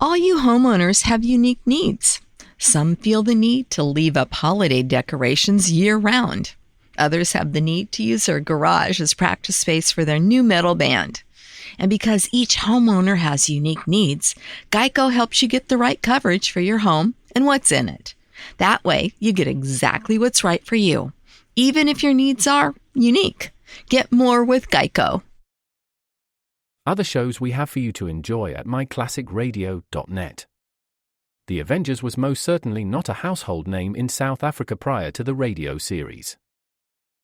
All you homeowners have unique needs. Some feel the need to leave up holiday decorations year-round. Others have the need to use their garage as practice space for their new metal band. And because each homeowner has unique needs, Geico helps you get the right coverage for your home and what's in it. That way, you get exactly what's right for you, even if your needs are unique. Get more with Geico. Other shows we have for you to enjoy at myclassicradio.net. The Avengers was most certainly not a household name in South Africa prior to the radio series.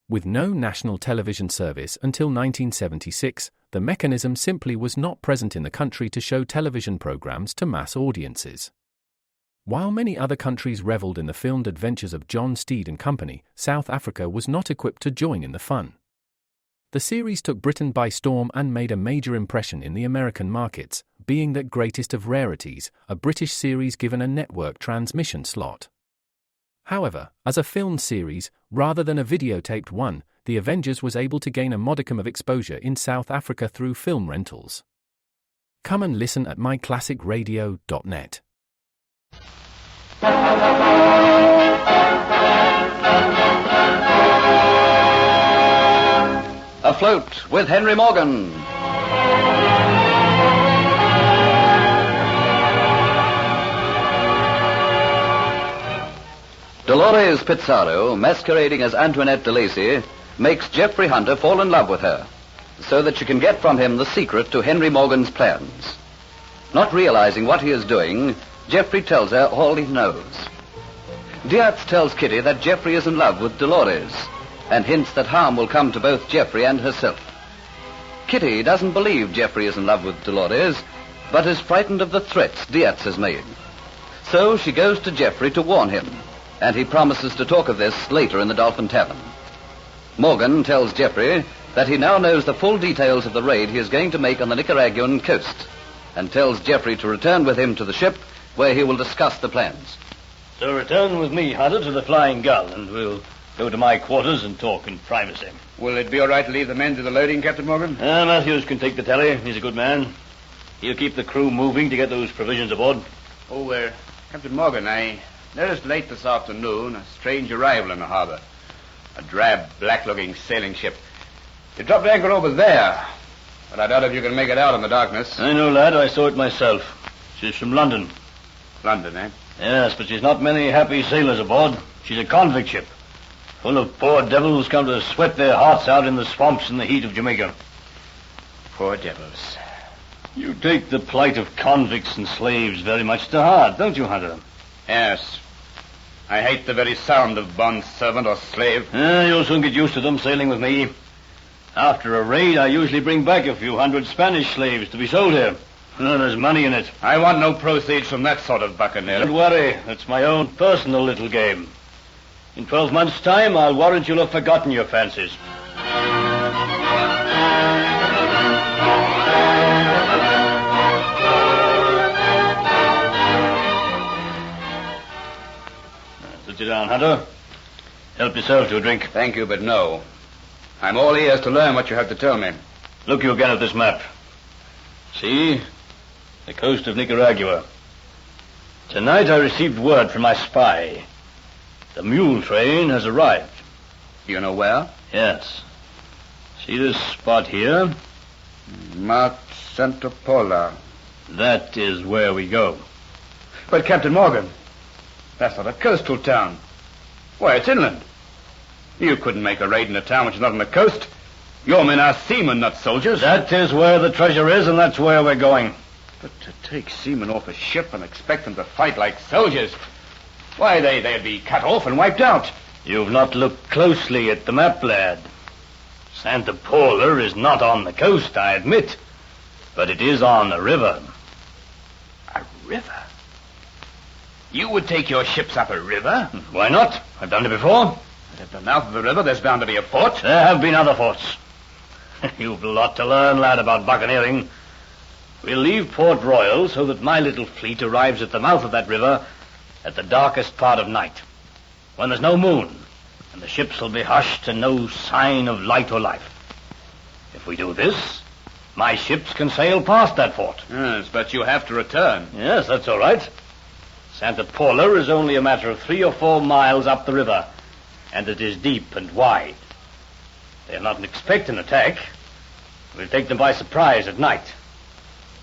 With no national television service until 1976, the mechanism simply was not present in the country to show television programs to mass audiences. While many other countries reveled in the filmed adventures of John Steed and company, South Africa was not equipped to join in the fun. The series took Britain by storm and made a major impression in the American markets, being that greatest of rarities, a British series given a network transmission slot. However, as a film series, rather than a videotaped one, The Avengers was able to gain a modicum of exposure in South Africa through film rentals. Come and listen at myclassicradio.net. Afloat with Henry Morgan. Dolores Pizarro, masquerading as Antoinette de Lacy, makes Geoffrey Hunter fall in love with her, so that she can get from him the secret to Henry Morgan's plans. Not realizing what he is doing, Geoffrey tells her all he knows. Diaz tells Kitty that Geoffrey is in love with Dolores, and hints that harm will come to both Geoffrey and herself. Kitty doesn't believe Geoffrey is in love with Dolores, but is frightened of the threats Diaz has made. So she goes to Geoffrey to warn him, and he promises to talk of this later in the Dolphin Tavern. Morgan tells Geoffrey that he now knows the full details of the raid he is going to make on the Nicaraguan coast, and tells Geoffrey to return with him to the ship, where he will discuss the plans. So return with me, Hunter, to the Flying Gull, and we'll go to my quarters and talk in privacy. Will it be all right to leave the men to the loading, Captain Morgan? Matthews can take the tally. He's a good man. He'll keep the crew moving to get those provisions aboard. Oh, Captain Morgan, I noticed late this afternoon a strange arrival in the harbor. A drab, black-looking sailing ship. It dropped anchor over there, but I doubt if you can make it out in the darkness. I know, lad. I saw it myself. She's from London. London, eh? Yes, but she's not many happy sailors aboard. She's a convict ship, full of poor devils come to sweat their hearts out in the swamps in the heat of Jamaica. Poor devils. You take the plight of convicts and slaves very much to heart, don't you, Hunter? Yes. I hate the very sound of bond servant or slave. You'll soon get used to them sailing with me. After a raid, I usually bring back a few hundred Spanish slaves to be sold here. There's money in it. I want no proceeds from that sort of buccaneer. Don't worry. That's my own personal little game. In 12 months' time, I'll warrant you'll have forgotten your fancies. Sit you down, Hunter. Help yourself to a drink. Thank you, but no. I'm all ears to learn what you have to tell me. Look you again at this map. See? The coast of Nicaragua. Tonight I received word from my spy. The mule train has arrived. You know where? Yes. See this spot here? Mount Santa Paula. That is where we go. But, Captain Morgan, that's not a coastal town. Why, it's inland. You couldn't make a raid in a town which is not on the coast. Your men are seamen, not soldiers. That is where the treasure is, and that's where we're going. But to take seamen off a ship and expect them to fight like soldiers, why, they'd be cut off and wiped out. You've not looked closely at the map, lad. Santa Paula is not on the coast, I admit, but it is on a river. A river? You would take your ships up a river? Why not? I've done it before. But at the mouth of the river, there's bound to be a fort. There have been other forts. You've a lot to learn, lad, about buccaneering. We'll leave Port Royal so that my little fleet arrives at the mouth of that river at the darkest part of night, when there's no moon, and the ships will be hushed and no sign of light or life. If we do this, My ships can sail past that fort. Yes, but you have to return. Yes, that's all right. Santa Paula is only a matter of 3 or 4 miles up the river, and it is deep and wide. They'll not expect an attack. We'll take them by surprise at night.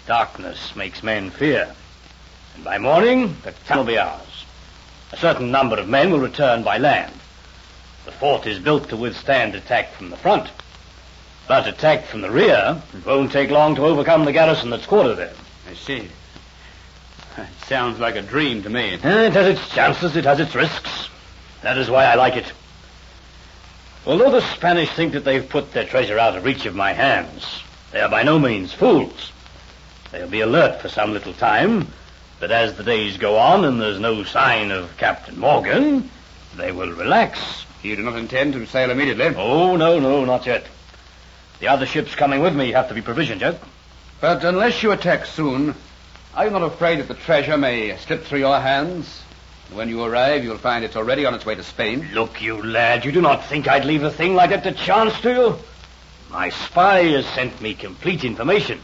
Darkness makes men fear. And by morning, the town will be ours. A certain number of men will return by land. The fort is built to withstand attack from the front. But attack from the rear, it won't take long to overcome the garrison that's quartered there. I see. It sounds like a dream to me. It has its chances, it has its risks. That is why I like it. Although the Spanish think that they've put their treasure out of reach of my hands, they are by no means fools. They'll be alert for some little time, but as the days go on and there's no sign of Captain Morgan, they will relax. You do not intend to sail immediately? Oh, no, not yet. The other ships coming with me have to be provisioned yet. But unless you attack soon, are you not afraid that the treasure may slip through your hands? When you arrive, you'll find it's already on its way to Spain. Look, you lad, you do not think I'd leave a thing like that to chance, do you? My spy has sent me complete information.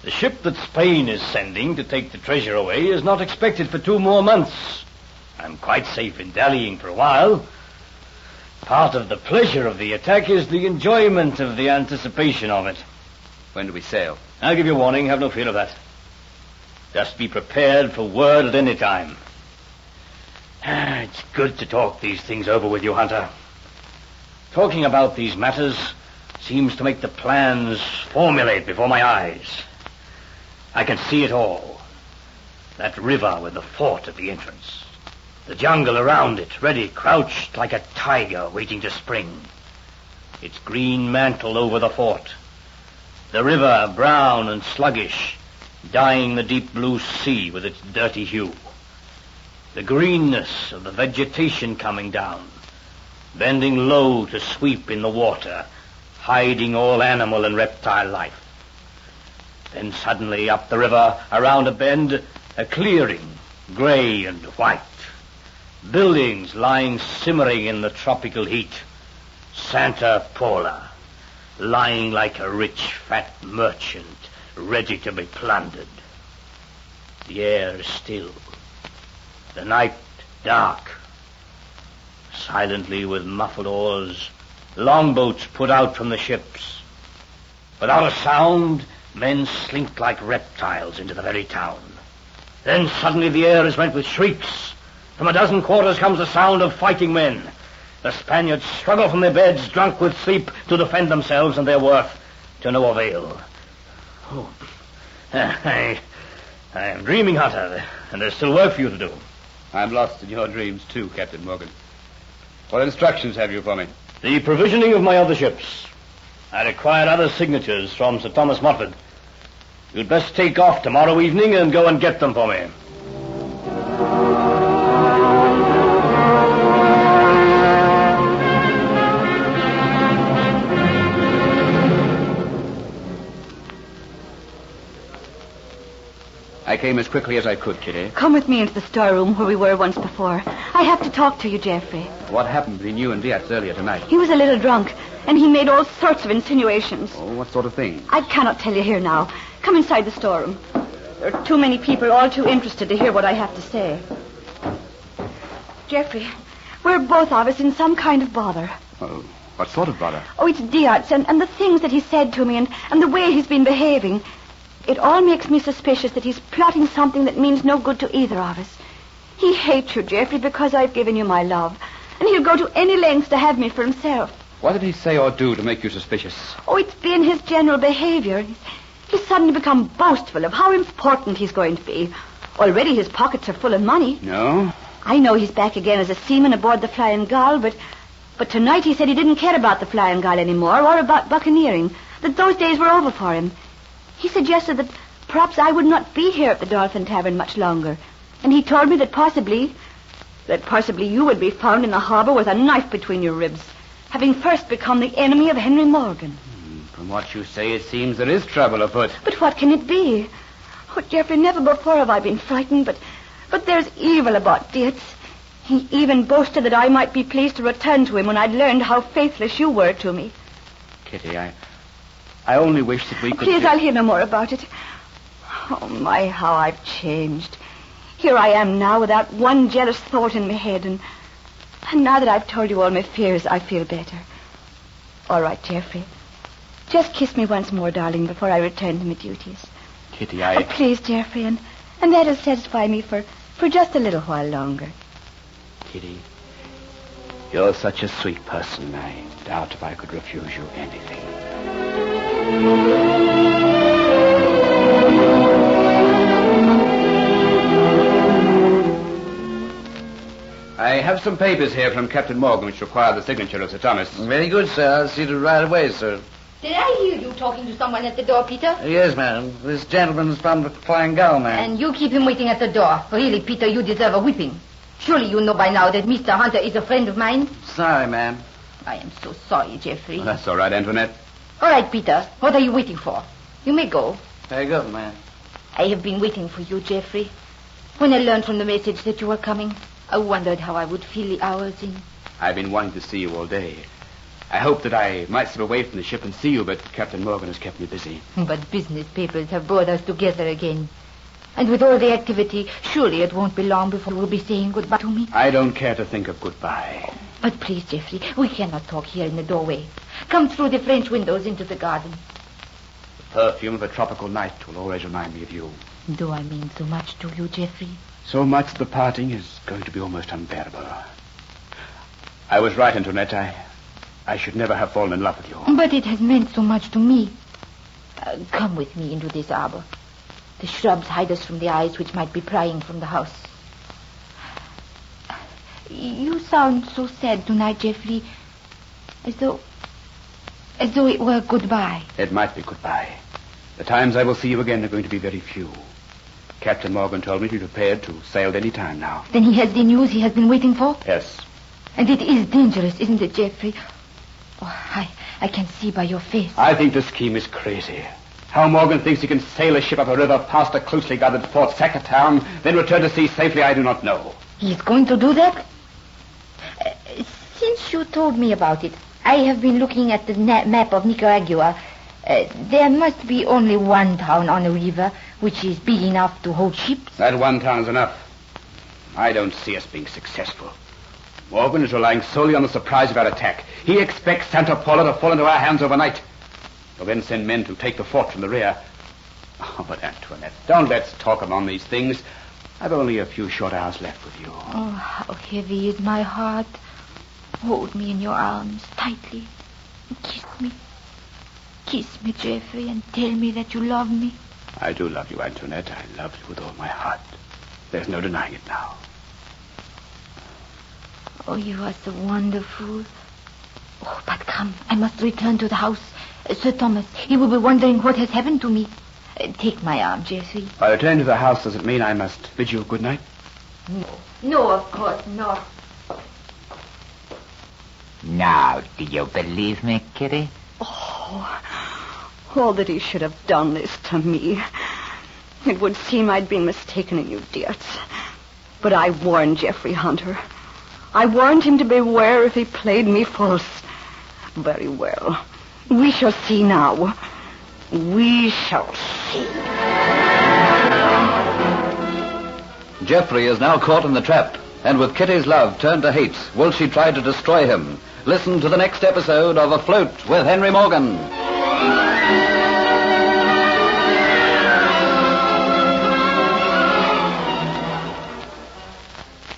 The ship that Spain is sending to take the treasure away is not expected for 2 more months. I'm quite safe in dallying for a while. Part of the pleasure of the attack is the enjoyment of the anticipation of it. When do we sail? I'll give you warning, have no fear of that. Just be prepared for word at any time. It's good to talk these things over with you, Hunter. Talking about these matters seems to make the plans formulate before my eyes. I can see it all. That river with the fort at the entrance. The jungle around it, ready, crouched like a tiger waiting to spring. Its green mantle over the fort. The river, brown and sluggish, dyeing the deep blue sea with its dirty hue. The greenness of the vegetation coming down, bending low to sweep in the water, hiding all animal and reptile life. Then suddenly up the river, around a bend, a clearing, gray and white. Buildings lying simmering in the tropical heat. Santa Paula, lying like a rich, fat merchant, ready to be plundered. The air is still. The night dark. Silently with muffled oars, longboats put out from the ships. Without a sound, men slink like reptiles into the very town. Then suddenly the air is rent with shrieks. From a dozen quarters comes the sound of fighting men. The Spaniards struggle from their beds, drunk with sleep, to defend themselves and their worth, to no avail. Oh, I am dreaming, Hunter, and there's still work for you to do. I'm lost in your dreams, too, Captain Morgan. What instructions have you for me? The provisioning of my other ships. I require other signatures from Sir Thomas Motford. You'd best take off tomorrow evening and go and get them for me. I came as quickly as I could, Kitty. Come with me into the storeroom where we were once before. I have to talk to you, Geoffrey. What happened between you and Diaz earlier tonight? He was a little drunk, and he made all sorts of insinuations. Oh, what sort of thing? I cannot tell you here now. Come inside the storeroom. There are too many people all too interested to hear what I have to say. Geoffrey, we're both of us in some kind of bother. Oh, what sort of bother? Oh, it's Diaz and the things that he said to me and the way he's been behaving. It all makes me suspicious that he's plotting something that means no good to either of us. He hates you, Geoffrey, because I've given you my love. And he'll go to any lengths to have me for himself. What did he say or do to make you suspicious? Oh, it's been his general behavior. He's suddenly become boastful of how important he's going to be. Already his pockets are full of money. No? I know he's back again as a seaman aboard the Flying Gull, but tonight he said he didn't care about the Flying Gull anymore or about buccaneering, that those days were over for him. He suggested that perhaps I would not be here at the Dolphin Tavern much longer. And he told me that possibly you would be found in the harbor with a knife between your ribs, having first become the enemy of Henry Morgan. From what you say, it seems there is trouble afoot. But what can it be? Oh, Geoffrey, never before have I been frightened, but there's evil about Dietz. He even boasted that I might be pleased to return to him when I'd learned how faithless you were to me. Kitty, I I only wish that we could... Please, I'll hear no more about it. Oh, my, how I've changed. Here I am now without one jealous thought in my head, and now that I've told you all my fears, I feel better. All right, Geoffrey. Just kiss me once more, darling, before I return to my duties. Kitty, Oh, please, Geoffrey, and that'll satisfy me for just a little while longer. Kitty, you're such a sweet person. I doubt if I could refuse you anything. I have some papers here from Captain Morgan which require the signature of Sir Thomas. Very good, sir. I'll see to it right away, sir. Did I hear you talking to someone at the door, Peter? Yes, ma'am. This gentleman's from the Flying Gull, ma'am. And you keep him waiting at the door. Really, Peter, you deserve a whipping. Surely you know by now that Mr. Hunter is a friend of mine. Sorry, ma'am. I am so sorry, Geoffrey. Well, that's all right, Antoinette. All right, Peter. What are you waiting for? You may go. Very good, ma'am. I have been waiting for you, Geoffrey. When I learned from the message that you were coming, I wondered how I would feel the hours in. I've been wanting to see you all day. I hoped that I might slip away from the ship and see you, but Captain Morgan has kept me busy. But business papers have brought us together again. And with all the activity, surely it won't be long before we'll be saying goodbye to me. I don't care to think of goodbye. But please, Geoffrey, we cannot talk here in the doorway. Come through the French windows into the garden. The perfume of a tropical night will always remind me of you. Do I mean so much to you, Geoffrey? So much the parting is going to be almost unbearable. I was right, Antoinette. I should never have fallen in love with you. But it has meant so much to me. Come with me into this arbor. The shrubs hide us from the eyes which might be prying from the house. You sound so sad tonight, Geoffrey. As though it were goodbye. It might be goodbye. The times I will see you again are going to be very few. Captain Morgan told me to be prepared to sail at any time now. Then he has the news he has been waiting for? Yes. And it is dangerous, isn't it, Geoffrey? Oh, I can see by your face. I think the scheme is crazy. How Morgan thinks he can sail a ship up a river past a closely guarded fort, sack a town, then return to sea safely, I do not know. He's going to do that? Since you told me about it, I have been looking at the map of Nicaragua. There must be only one town on a river which is big enough to hold ships. That one town is enough. I don't see us being successful. Morgan is relying solely on the surprise of our attack. He expects Santa Paula to fall into our hands overnight. He'll then send men to take the fort from the rear. Oh, but Antoinette, don't let's talk on these things. I've only a few short hours left with you. Oh, how heavy is my heart. Hold me in your arms tightly and kiss me. Kiss me, Geoffrey, and tell me that you love me. I do love you, Antoinette. I love you with all my heart. There's no denying it now. Oh, you are so wonderful. Oh, but come, I must return to the house. Sir Thomas, he will be wondering what has happened to me. Take my arm, Geoffrey. If I return to the house, does it mean I must bid you good night? No, of course not. Now, do you believe me, Kitty? All that he should have done this to me. It would seem I'd been mistaken in you, Dietz. But I warned Geoffrey Hunter. I warned him to beware if he played me false. Very well. We shall see now. We shall see. Geoffrey is now caught in the trap, and with Kitty's love turned to hate, will she try to destroy him? Listen to the next episode of Afloat with Henry Morgan.